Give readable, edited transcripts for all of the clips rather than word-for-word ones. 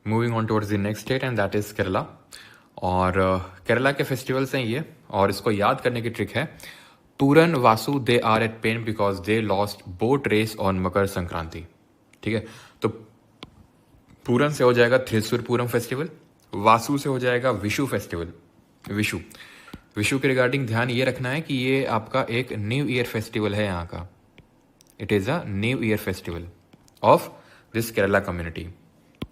Moving on towards the next state and that is Kerala. और केरला के festivals हैं ये, और इसको याद करने की ट्रिक है पूरन वासु they are at pain because they lost boat race on Makar Sankranti. ठीक है, तो पूरन से हो जाएगा थ्रिसुर पूरम फेस्टिवल, वासु से हो जाएगा विशु फेस्टिवल। विशु विशु के रिगार्डिंग ध्यान ये रखना है कि ये आपका एक न्यू ईयर फेस्टिवल है यहाँ का। It is a new year festival of this Kerala community.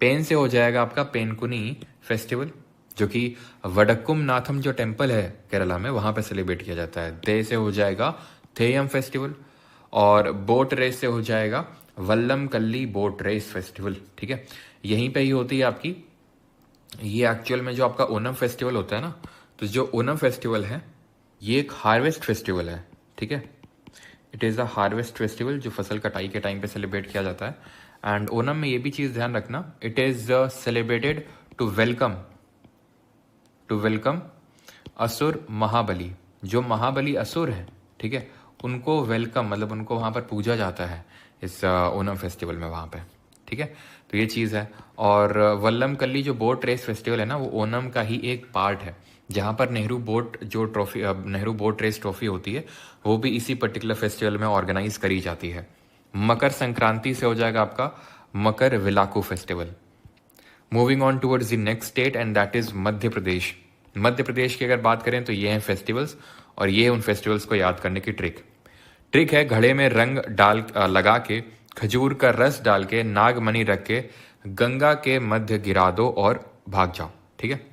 Pen से हो जाएगा आपका पेनकुनी फेस्टिवल, जो कि वडक्कुम नाथम जो टेम्पल है केरला में वहां पे सेलिब्रेट किया जाता है। दे से हो जाएगा थेयम फेस्टिवल, और बोट रेस से हो जाएगा वल्लम कल्ली बोट रेस फेस्टिवल। ठीक है, यहीं पे ही होती है आपकी ये एक्चुअल में जो आपका ओनम फेस्टिवल होता है ना, तो जो ओनम फेस्टिवल है ये एक हार्वेस्ट फेस्टिवल है। ठीक है, it is a harvest festival जो फसल कटाई के टाइम पे सेलिब्रेट किया जाता है। एंड ओनम में ये भी चीज़ ध्यान रखना, it is celebrated to welcome Asura Mahabali. जो महाबली असुर है, ठीक है, उनको वेलकम मतलब उनको वहाँ पर पूजा जाता है इस ओनम फेस्टिवल में वहाँ पे। ठीक है, तो ये चीज़ है। और वल्लम कल्ली जो बोट रेस फेस्टिवल है ना, वो ओनम का ही एक पार्ट है, जहाँ पर नेहरू बोट रेस ट्रॉफी होती है वो भी इसी पर्टिकुलर फेस्टिवल में ऑर्गेनाइज करी जाती है। मकर संक्रांति से हो जाएगा आपका Makar Vilakku festival. Moving on towards the next state and that is Madhya Pradesh. Madhya Pradesh की अगर बात करें तो ये हैं फेस्टिवल्स, और ये उन फेस्टिवल्स को याद करने की ट्रिक है घड़े में रंग डाल लगा के, खजूर का रस डाल के, नागमणि रख के गंगा के मध्य गिरा दो और भाग जाओ। ठीक है,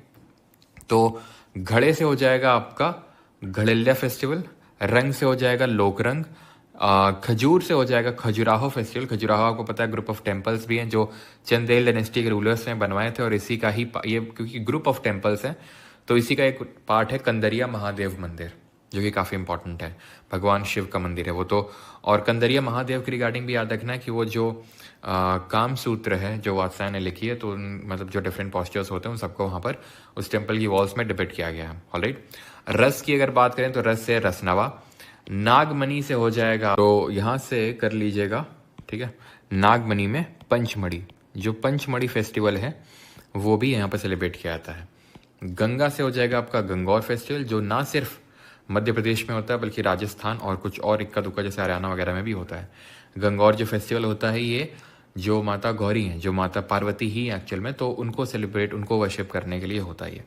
तो घड़े से हो जाएगा आपका घड़िल्ला फेस्टिवल, रंग से हो जाएगा लोक रंग, खजूर से हो जाएगा खजुराहो फेस्टिवल। खजुराहो आपको पता है ग्रुप ऑफ टेम्पल्स भी हैं जो चंदेल डायनेस्टी के रूलर्स ने बनवाए थे, और इसी का ही ये क्योंकि ग्रुप ऑफ टेम्पल्स हैं तो इसी का एक पार्ट है कंदरिया महादेव मंदिर, जो कि काफ़ी इंपॉर्टेंट है, भगवान शिव का मंदिर है वो तो। और कंदरिया महादेव की रिगार्डिंग भी याद रखना है कि वो जो काम सूत्र है जो वात्स्यायन ने लिखी है, तो मतलब जो डिफरेंट पॉस्चर्स होते हैं उन सबको वहाँ पर उस टेम्पल की वॉल्स में डिपिक्ट किया गया है। ऑलराइट, रस की अगर बात करें तो रस से रसनवा, नागमणि से हो जाएगा, तो यहाँ से कर लीजिएगा। ठीक है, नागमणि में पंचमढ़ी, जो पंचमढ़ी फेस्टिवल है वो भी यहाँ पर सेलिब्रेट किया जाता है। गंगा से हो जाएगा आपका गंगौर फेस्टिवल, जो ना सिर्फ मध्य प्रदेश में होता है बल्कि राजस्थान और कुछ और इक्का दुक्का जैसे हरियाणा वगैरह में भी होता है। गंगौर जो फेस्टिवल होता है ये जो माता गौरी हैं, जो माता पार्वती ही एक्चुअल में, तो उनको सेलिब्रेट, उनको वर्शिप करने के लिए होता है ये।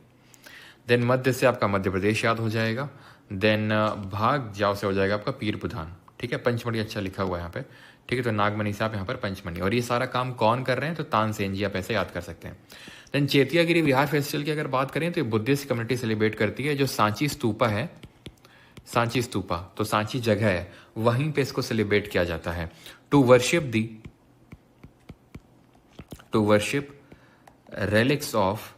देन मध्य से आपका मध्य प्रदेश याद हो जाएगा। देन भाग जाओ से हो जाएगा आपका पीर बुधान। ठीक है, पंचमढ़ी अच्छा लिखा हुआ है यहाँ पे। ठीक है, तो नागमणि से आप यहाँ पर पंचमढ़ी, और ये सारा काम कौन कर रहे हैं, तो तानसेन जी, आप ऐसे याद कर सकते हैं। देन चेतियागिरी विहार फेस्टिवल की अगर बात करें तो ये बुद्धिस्ट कम्युनिटी सेलिब्रेट करती है। जो सांची स्तूपा है, सांची स्तूपा तो सांची जगह है, वहीं पे इसको सेलिब्रेट किया जाता है टू वर्शिप रेलिक्स ऑफ,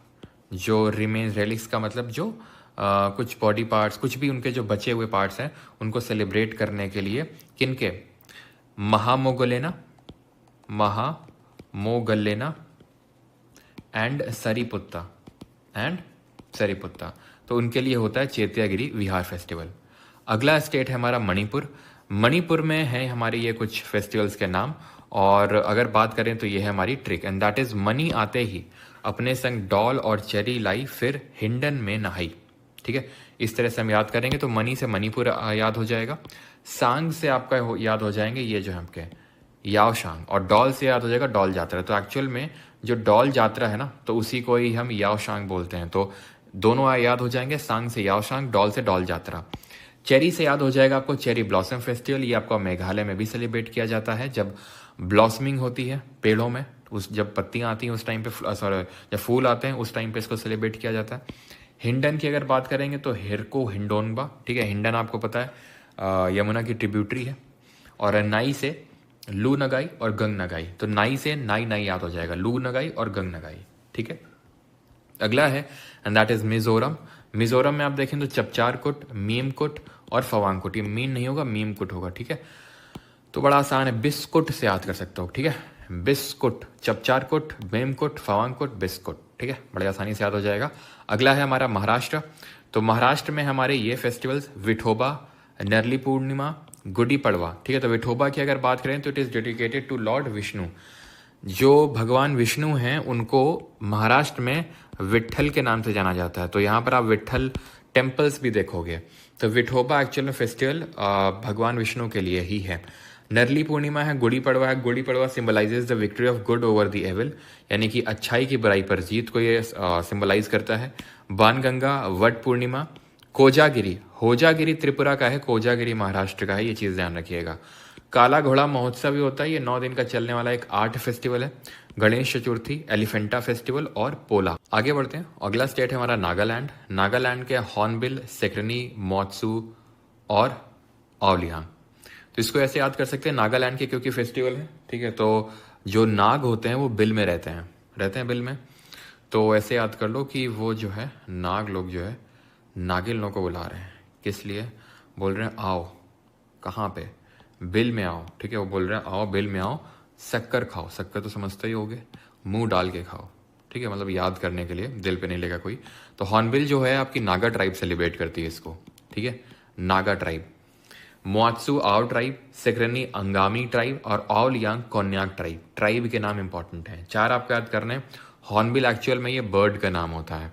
जो रिमेन, रेलिक्स का मतलब जो कुछ बॉडी पार्ट्स, कुछ भी उनके जो बचे हुए पार्ट्स हैं उनको सेलिब्रेट करने के लिए किनके, महामोगलेना एंड सरीपुत्ता, तो उनके लिए होता है चेतियागिरी विहार फेस्टिवल। अगला स्टेट है हमारा मणिपुर। मणिपुर में है हमारे ये कुछ फेस्टिवल्स के नाम, और अगर बात करें तो ये है हमारी trick, and that is money आते ही अपने संग डॉल और चेरी लाई, फिर हिंडन में नहाई। ठीक है, इस तरह से हम याद करेंगे तो मनी से मणिपुर याद हो जाएगा, सांग से आपका याद हो जाएंगे ये जो हमके याओशांग, और डॉल से याद हो जाएगा डॉल यात्रा। तो एक्चुअल में जो डॉल यात्रा है ना, तो उसी को ही हम याओशांग बोलते हैं। तो दोनों याद हो जाएंगे, सांग से याओशांग, डॉल से डॉल यात्रा। चेरी से याद हो जाएगा आपको चेरी ब्लॉसम फेस्टिवल। ये आपका मेघालय में भी सेलिब्रेट किया जाता है, जब ब्लॉसमिंग होती है पेड़ों में, उस जब पत्तियां आती हैं उस टाइम पे, सॉरी जब फूल आते हैं उस टाइम पे इसको सेलिब्रेट किया जाता है। हिंडन की अगर बात करेंगे तो हिरको हिंडोनबा। ठीक है, हिंडन आपको पता है यमुना की ट्रिब्यूटरी है। और नाई से लू नगाई और गंग नगाई, तो नाई से नाई याद हो जाएगा, लू नगाई और गंग नगाई। ठीक है, अगला है and that is Mizoram. Mizoram में आप देखें तो चपचारकुट, मीमकुट और फवांगकुट, ये मीन नहीं होगा, मीमकुट होगा। ठीक है, तो बड़ा आसान है, बिस्कुट से याद कर सकते हो। ठीक है, बिस्कुट, चपचारकुट, मेमकुट, फवांगकुट, बिस्कुट। ठीक है, बड़े आसानी से याद हो जाएगा। अगला है हमारा महाराष्ट्र। तो महाराष्ट्र में हमारे ये फेस्टिवल्स विठोबा, नरली पूर्णिमा, गुड़ी पड़वा। ठीक है, तो विठोबा की अगर बात करें तो it is dedicated to lord Vishnu. जो भगवान विष्णु हैं उनको महाराष्ट्र में विट्ठल के नाम से जाना जाता है। तो यहाँ पर आप विट्ठल टेम्पल्स भी देखोगे। तो विठोबा एक्चुअल में फेस्टिवल भगवान विष्णु के लिए ही है। नरली पूर्णिमा है, गुड़ी पड़वा है। Gudi Padwa symbolises the victory of good over the evil, यानी कि अच्छाई की बुराई पर जीत को ये सिंबलाइज करता है। बाणगंगा, वट पूर्णिमा। कोजागिरी, होजागिरी त्रिपुरा का है, कोजागिरी महाराष्ट्र का है, ये चीज़ ध्यान रखिएगा। काला घोड़ा महोत्सव भी होता है, ये 9 दिन का चलने वाला एक आर्ट फेस्टिवल है। गणेश चतुर्थी, एलिफेंटा फेस्टिवल और पोला। आगे बढ़ते हैं। अगला स्टेट है हमारा नागालैंड। नागालैंड के हॉर्नबिल, सेक्रेनी, मोत्सू और औलियांग। तो इसको ऐसे याद कर सकते हैं नागालैंड के, क्योंकि फेस्टिवल है, ठीक है। तो जो नाग होते हैं वो बिल में रहते हैं बिल में। तो ऐसे याद कर लो कि वो जो है नाग लोग जो है नागिनों को बुला रहे हैं। किस लिए बोल रहे हैं? आओ। कहाँ पे? बिल में आओ, ठीक है। वो बोल रहे हैं आओ बिल में आओ, शक्कर खाओ। शक्कर तो समझते ही होगे, मुंह डाल के खाओ, ठीक है। मतलब याद करने के लिए, दिल पे नहीं लेगा कोई। तो हॉर्नबिल जो है आपकी नागा ट्राइब सेलिब्रेट करती है इसको, ठीक है, नागा ट्राइब। मोत्सू आओ ट्राइब, सेक्रेनी अंगामी ट्राइब और औलियांग कोन्याक ट्राइब। ट्राइब के नाम इंपॉर्टेंट हैं, 4 आपको याद करने हैं। हॉर्नबिल एक्चुअल में ये बर्ड का नाम होता है,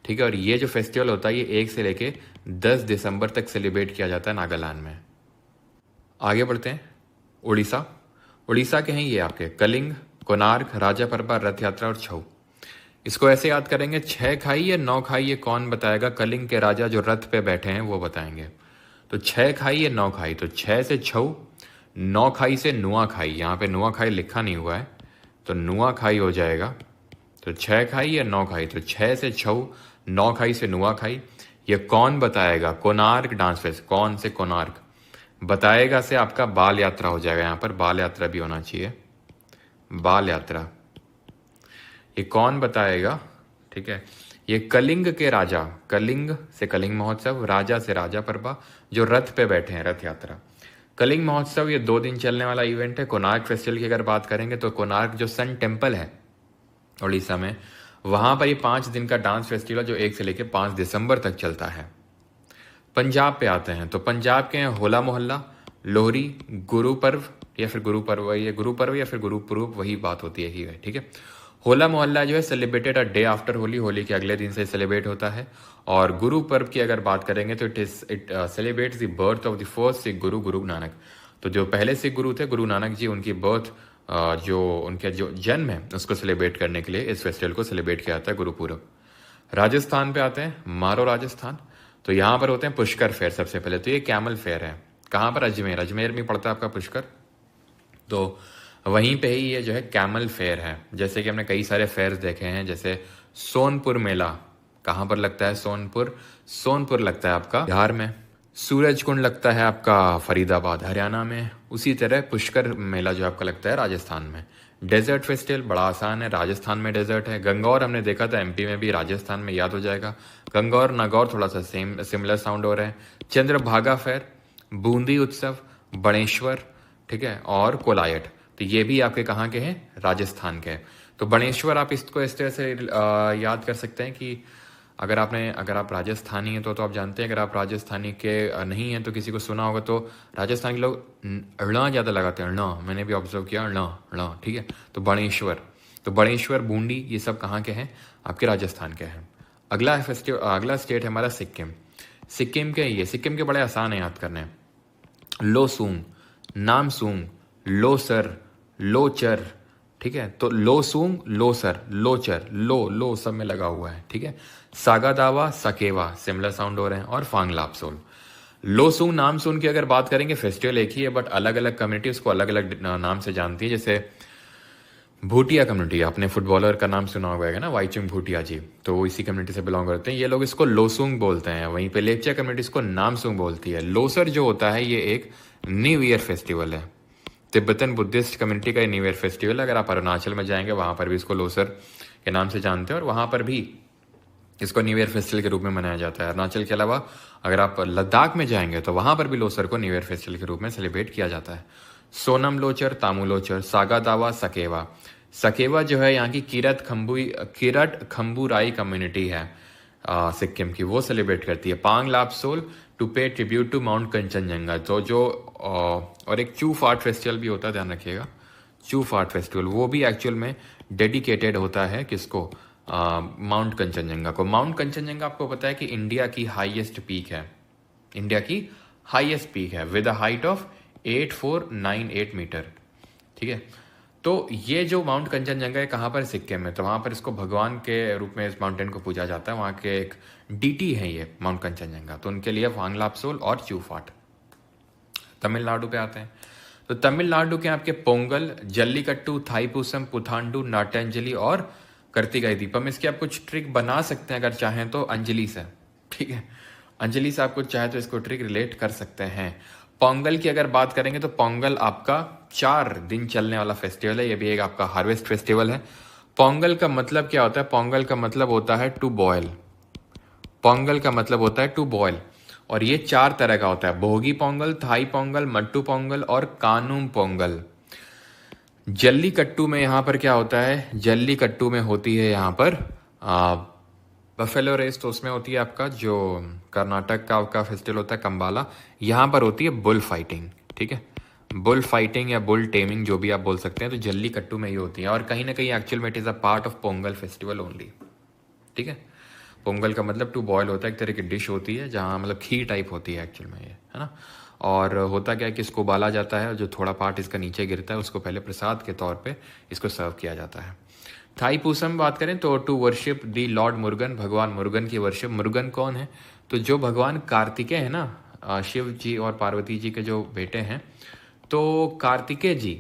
ठीक है। और ये जो फेस्टिवल होता है ये 1 से लेके 10 दिसंबर तक सेलिब्रेट किया जाता है नागालैंड में। आगे बढ़ते हैं। उड़ीसा। उड़ीसा के हैं ये आपके कलिंग, कोणार्क, राजा परबा, रथ यात्रा और छऊ। इसको ऐसे याद करेंगे, 6 खाई या 9 खाई, ये कौन बताएगा? कलिंग के राजा जो रथ पे बैठे हैं वो बताएंगे। तो 6 खाई या 9 खाई, तो 6 से छऊ, 9 खाई से नुआ खाई। यहाँ पे नुआ खाई लिखा नहीं हुआ है, तो नुआ खाई हो जाएगा। तो 6 खाई या 9 खाई, तो 6 से छऊ, 9 खाई से नुआ खाई। ये कौन बताएगा? Konark dance fest. कौन से? कोणार्क बताएगा से आपका बाल यात्रा हो जाएगा। यहाँ पर बाल यात्रा भी होना चाहिए, बाल यात्रा। ये कौन बताएगा? ठीक है, ये कलिंग के राजा, कलिंग से कलिंग महोत्सव, राजा से राजा परबा, जो रथ पे बैठे हैं, रथ यात्रा। कलिंग महोत्सव ये 2 दिन चलने वाला इवेंट है। कोणार्क फेस्टिवल की अगर बात करेंगे तो कोणार्क जो सन टेम्पल है उड़ीसा में, वहां पर ये 5 दिन का डांस फेस्टिवल जो 1 से लेकर 5 दिसंबर तक चलता है। पंजाब पे आते हैं, तो पंजाब के हैं होला मोहल्ला, लोहरी, गुरु पर्व या फिर गुरु पर्व, ये गुरु पर्व या फिर गुरु पूर्व वही बात होती है ही है, ठीक है। होला मोहल्ला जो है celebrated a day after Holi, Holi के अगले दिन से सेलिब्रेट होता है। और गुरु पर्व की अगर बात करेंगे तो it celebrates the birth of the first Sikh गुरु, गुरु नानक। तो जो पहले सिख गुरु थे गुरु नानक जी, उनकी बर्थ, जो उनके जो जन्म है उसको सेलिब्रेट करने के लिए इस फेस्टिवल को सेलिब्रेट किया जाता है, गुरु पूरब। राजस्थान पे आते हैं, मारो राजस्थान। तो यहाँ पर होते हैं पुष्कर फेयर। सबसे पहले तो ये कैमल फेयर है। कहाँ पर? अजमेर। अजमेर में पड़ता है आपका पुष्कर, तो वहीं पे ही ये जो है कैमल फेयर है। जैसे कि हमने कई सारे फेयर्स देखे हैं, जैसे सोनपुर मेला कहाँ पर लगता है? सोनपुर, सोनपुर लगता है आपका बिहार में। सूरज कुंड लगता है आपका फरीदाबाद, हरियाणा में। उसी तरह पुष्कर मेला जो आपका लगता है राजस्थान में। डेजर्ट फेस्टिवल बड़ा आसान है, राजस्थान में डेजर्ट है। गंगौर हमने देखा था एमपी में भी, राजस्थान में याद हो जाएगा। गंगौर नागौर थोड़ा सा सिमिलर साउंड हो रहा है। चंद्रभागा फेयर, बूंदी उत्सव, बणेश्वर, ठीक है, और कोलायट। तो ये भी आपके कहाँ के हैं? राजस्थान के। तो बणेश्वर आप इसको इस तरह से याद कर सकते हैं कि अगर आप राजस्थानी हैं तो आप जानते हैं। अगर आप राजस्थानी के नहीं हैं तो किसी को सुना होगा, तो राजस्थान के लोग अड़ा ज़्यादा लगाते हैं, अड़ा। मैंने भी ऑब्जर्व किया, अड़ा, ठीक है। तो बणेश्वर, तो बणेश्वर, बूंदी, ये सब कहाँ के हैं? आपके राजस्थान के हैं। अगला स्टेट है हमारा सिक्किम। सिक्किम के ये, सिक्किम के बड़े आसान है याद करने। लोसूंग, नामसूंग, लोसर, लोचर, ठीक है। तो लोसूंग, लोसर, लोचर, लो सब में लगा हुआ है, ठीक है। सागा दावा, सकेवा, सिमिलर साउंड हो रहे हैं। और फांग लापसोल। लोसूंग नामसूंग की अगर बात करेंगे, फेस्टिवल एक ही है बट अलग अलग कम्युनिटी उसको अलग अलग नाम से जानती है। जैसे भूटिया कम्युनिटी, आपने फुटबॉलर का नाम सुना होगा ना, वाईचुंग भूटिया जी, तो वो इसी कम्युनिटी से बिलोंग करते हैं। ये लोग इसको लोसूंग बोलते हैं। वहीं पे लेप्चा कम्युनिटी इसको नामसूंग बोलती है। लोसर जो होता है ये एक न्यू ईयर फेस्टिवल है। तिब्बतन बुद्धिस्ट कम्युनिटी का न्यू ईयर फेस्टिवल है। अगर आप अरुणाचल में जाएंगे वहाँ पर भी इसको लोसर के नाम से जानते हैं और वहाँ पर भी इसको न्यू ईयर फेस्टिवल के रूप में मनाया जाता है। अरुणाचल के अलावा अगर आप लद्दाख में जाएंगे तो वहाँ पर भी लोसर को न्यू ईयर फेस्टिवल के रूप में सेलिब्रेट किया जाता है। सोनम लोचर, तामू लोचर, सागा दावा, सकेवा। सकेवा जो है यहाँ की किरट खम्बुराई कम्युनिटी है सिक्किम की, वो सेलिब्रेट करती है। पांग लापसोल, टू पे ट्रिब्यूट टू माउंट कंचनजंगा। तो जो और एक चू फाट फेस्टिवल भी होता है, ध्यान रखिएगा। चूफाट फेस्टिवल, वो भी एक्चुअल में डेडिकेटेड होता है किसको, माउंट कंचनजंगा को। माउंट कंचनजंगा आपको पता है कि इंडिया की हाईएस्ट पीक है, इंडिया की हाईएस्ट पीक है with a height of 8498 metre, ठीक है। तो ये जो माउंट कंचनजंगा है कहाँ पर, सिक्किम में, तो वहाँ पर इसको भगवान के रूप में इस माउंटेन को पूजा जाता है। वहाँ के एक डीटी है ये माउंट कंचनजंगा, तो उनके लिए वांगलापसोल और चूफाट। तमिलनाडु पे आते हैं, तो तमिलनाडु के आपके पोंगल, जल्लीकट्टू, थाईपुसम, पुथांडु, नाट्यांजलि और कार्तिकाई दीपम। इसकी आप कुछ ट्रिक बना सकते हैं अगर चाहें तो अंजलि से, ठीक है, अंजलि से आप कुछ चाहे तो इसको ट्रिक रिलेट कर सकते हैं। पोंगल की अगर बात करेंगे तो पोंगल आपका 4 दिन चलने वाला फेस्टिवल है, ये भी एक आपका हार्वेस्ट फेस्टिवल है। पोंगल का मतलब क्या होता है, पोंगल का मतलब होता है टू बॉयल, पोंगल का मतलब होता है टू बॉयल, और ये 4 तरह का होता है, भोगी पोंगल, थाई पोंगल, मट्टू पोंगल और कानूम पोंगल। जल्लीकट्टू में यहाँ पर क्या होता है, जल्लीकट्टू में होती है यहाँ पर बफेलो रेस, तो उसमें होती है आपका जो कर्नाटक का आपका फेस्टिवल होता है कंबाला, यहाँ पर होती है बुल फाइटिंग, ठीक है, बुल फाइटिंग या बुल टेमिंग जो भी आप बोल सकते हैं, तो जल्लीकट्टू में ये होती है। और कहीं ना कहीं एक्चुअल में it is a part of Pongal festival only, ठीक है। पोंगल का मतलब टू बॉयल होता है, एक तरह की डिश होती है जहाँ मतलब खीर टाइप होती है एक्चुअल में ये, है ना। और होता क्या है कि इसको उबाला जाता है, जो थोड़ा पार्ट इसका नीचे गिरता है उसको पहले प्रसाद के तौर पे इसको सर्व किया जाता है। थाईपुसम बात करें तो to worship the Lord Murugan, भगवान मुरुगन की वर्शिप। मुरुगन कौन है, तो जो भगवान कार्तिकेय है ना, शिव जी और पार्वती जी के जो बेटे हैं, तो कार्तिकेय जी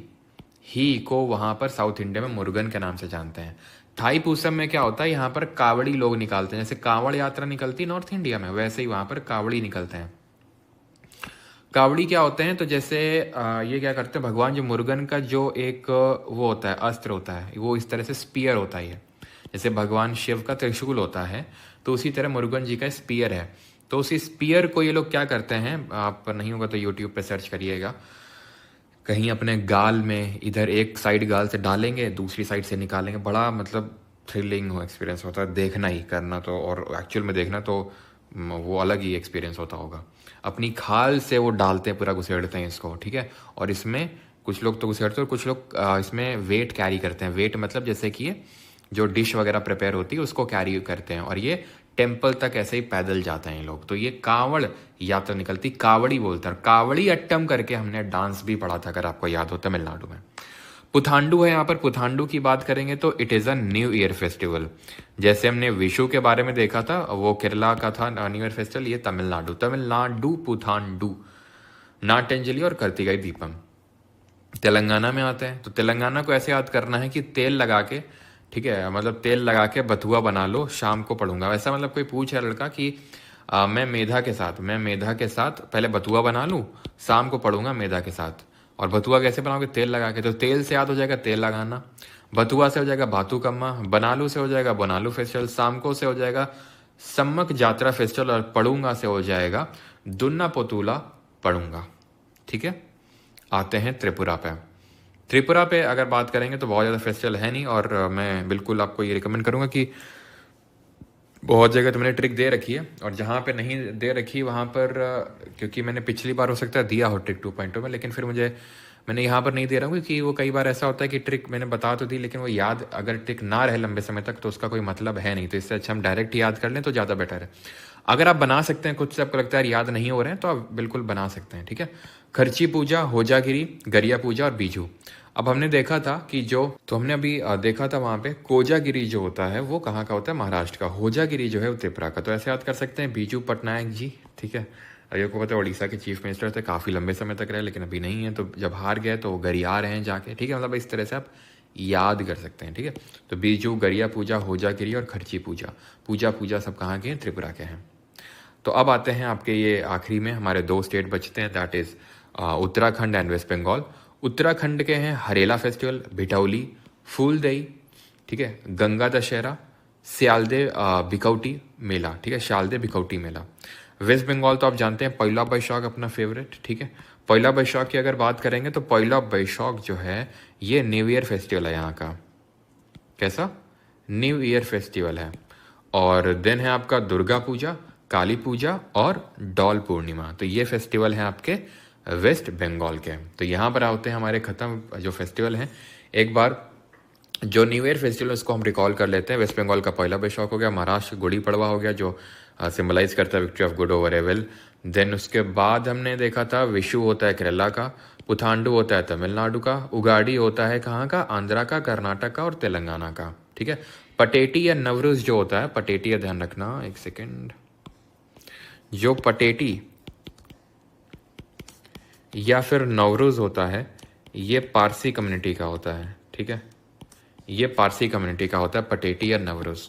ही को वहाँ पर साउथ इंडिया में मुरुगन के नाम से जानते हैं। थाईपुसम में क्या होता है, यहाँ पर कावड़ी लोग निकालते हैं, जैसे कावड़ यात्रा निकलती है नॉर्थ इंडिया में, वैसे ही वहाँ पर कावड़ी निकलते हैं। कावड़ी क्या होते हैं, तो जैसे ये क्या करते हैं, भगवान जो मुरुगन का जो एक वो होता है, अस्त्र होता है, वो इस तरह से स्पीयर होता है, जैसे भगवान शिव का त्रिशूल होता है, तो उसी तरह मुरुगन जी का स्पीयर है। तो उसी स्पीयर को ये लोग क्या करते हैं, आप नहीं होगा तो यूट्यूब पे सर्च करिएगा, कहीं अपने गाल में इधर एक साइड गाल से डालेंगे, दूसरी साइड से निकालेंगे, बड़ा मतलब थ्रिलिंग हो एक्सपीरियंस होता है, देखना ही करना तो, और एक्चुअल में देखना तो वो अलग ही एक्सपीरियंस होता होगा। अपनी खाल से वो डालते हैं, पूरा घुसेड़ते हैं इसको, ठीक है। और इसमें कुछ लोग तो घुसेड़ते हैं और कुछ लोग इसमें वेट कैरी करते हैं। वेट मतलब जैसे कि ये जो डिश वगैरह प्रिपेयर होती है उसको कैरी करते हैं, और ये टेम्पल तक ऐसे ही पैदल जाते हैं लोग। तो ये कांवड़ यात्रा निकलती, कावड़ी बोलते हैं। कावड़ी अट्टम करके हमने डांस भी पढ़ा था अगर आपको याद हो, तमिलनाडु में। पुथांडु है यहाँ पर, पुथांडु की बात करेंगे तो it is a new year festival. जैसे हमने विशु के बारे में देखा था, वो केरला का था न्यू ईयर फेस्टिवल, ये तमिलनाडु, तमिलनाडु पुथांडु, नाट्यांजलि और कार्तिकाई दीपम। तेलंगाना में आते हैं, तो तेलंगाना को ऐसे याद करना है कि तेल लगा के, ठीक है, मतलब तेल लगा के बथुआ बना लो, शाम को पढ़ूंगा, वैसा मतलब कोई पूछ है लड़का कि मैं मेधा के साथ पहले बथुआ बना लूँ, शाम को पढ़ूंगा मेधा के साथ। और बथुआ कैसे बनाओगे, तेल लगा के, तो तेल से याद हो जाएगा तेल लगाना, बथुआ से हो जाएगा बातुकम्मा, बनालू से हो जाएगा बनालू फेस्टिवल, शामको से हो जाएगा सम्मक जात्रा फेस्टिवल, और पढ़ूंगा से हो जाएगा दुन्ना पोतूला पढ़ूंगा, ठीक है। आते हैं त्रिपुरा पे। त्रिपुरा पे अगर बात करेंगे तो बहुत ज़्यादा फेस्टिवल है नहीं, और मैं बिल्कुल आपको ये रिकमेंड करूँगा कि बहुत जगह तो मैंने ट्रिक दे रखी है, और जहाँ पे नहीं दे रखी वहाँ पर क्योंकि मैंने पिछली बार हो सकता है दिया हो ट्रिक 2.0 में, लेकिन फिर मैंने यहाँ पर नहीं दे रहा हूँ, क्योंकि वो कई बार ऐसा होता है कि ट्रिक मैंने बता तो दी, लेकिन वो याद अगर ट्रिक ना रहे लंबे समय तक तो उसका कोई मतलब है नहीं। तो इससे अच्छा हम डायरेक्ट याद कर लें तो ज़्यादा बेटर है। अगर आप बना सकते हैं, खुद से आपको लगता है याद नहीं हो रहे हैं, तो आप बिल्कुल बना सकते हैं, ठीक है। खर्ची पूजा, होजागिरी, गरिया पूजा और बीजू। अब हमने देखा था कि हमने अभी देखा था वहाँ पे कोजागिरी जो होता है वो कहाँ का होता है, महाराष्ट्र का। होजागिरी जो है वो त्रिपुरा का। तो ऐसे याद कर सकते हैं, बीजू पटनायक जी, ठीक है। अभी को पता है उड़ीसा के चीफ मिनिस्टर थे, काफ़ी लंबे समय तक रहे, लेकिन अभी नहीं है, तो जब हार गए तो वो गरिया रहे हैं जाके, ठीक है। मतलब इस तरह से आप याद कर सकते हैं, ठीक है। तो बीजू, गरिया पूजा, होजागिरी और खर्ची पूजा सब कहाँ के हैं, त्रिपुरा के हैं। तो अब आते हैं आपके ये आखिरी में हमारे 2 स्टेट बचते हैं, that is Uttarakhand and West Bengal. Uttarakhand के हैं हरेला फेस्टिवल, भिटौली, फूलदेई, ठीक है, गंगा दशहरा, स्यालदे भिकौटी मेला, ठीक है, शालदे भिकौटी मेला। वेस्ट बंगाल तो आप जानते हैं पयला बैशाख अपना फेवरेट, ठीक है। पयला बैशाख की अगर बात करेंगे तो पयला बैशाख जो है ये न्यू ईयर फेस्टिवल है यहाँ का। कैसा, न्यू ईयर फेस्टिवल है। और देन है आपका दुर्गा पूजा, काली पूजा और डॉल पूर्णिमा। तो ये फेस्टिवल हैं आपके वेस्ट बंगाल के। तो यहाँ पर होते हैं हमारे ख़त्म जो फेस्टिवल हैं। एक बार जो न्यू ईयर फेस्टिवल उसको हम रिकॉल कर लेते हैं। वेस्ट बंगाल का पहला बैशाख हो गया, महाराष्ट्र गुड़ी पड़वा हो गया जो सिंबलाइज करता है victory of good over evil. Then उसके बाद हमने देखा था विशु होता है केरला का, पुथांडु होता है तमिलनाडु का, उगाड़ी होता है कहाँ का, आंध्रा का, कर्नाटक का और तेलंगाना का। ठीक है, पटेटी या नवरुज जो होता है, पटेटी, ध्यान रखना एक सेकेंड, जो पटेटी या फिर नवरुज होता है ये पारसी कम्युनिटी का होता है। ठीक है, ये पारसी कम्युनिटी का होता है पटेटी या नवरुज,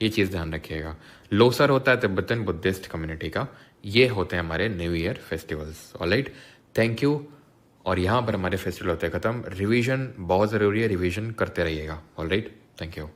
ये चीज़ ध्यान रखिएगा। लोसर होता है तिब्बतन बुद्धिस्ट कम्युनिटी का। ये होते हैं हमारे new year festivals. Alright, thank you. और यहाँ पर हमारे फेस्टिवल होते हैं ख़त्म। रिवीजन बहुत ज़रूरी है, रिवीजन करते रहिएगा। Alright, thank you.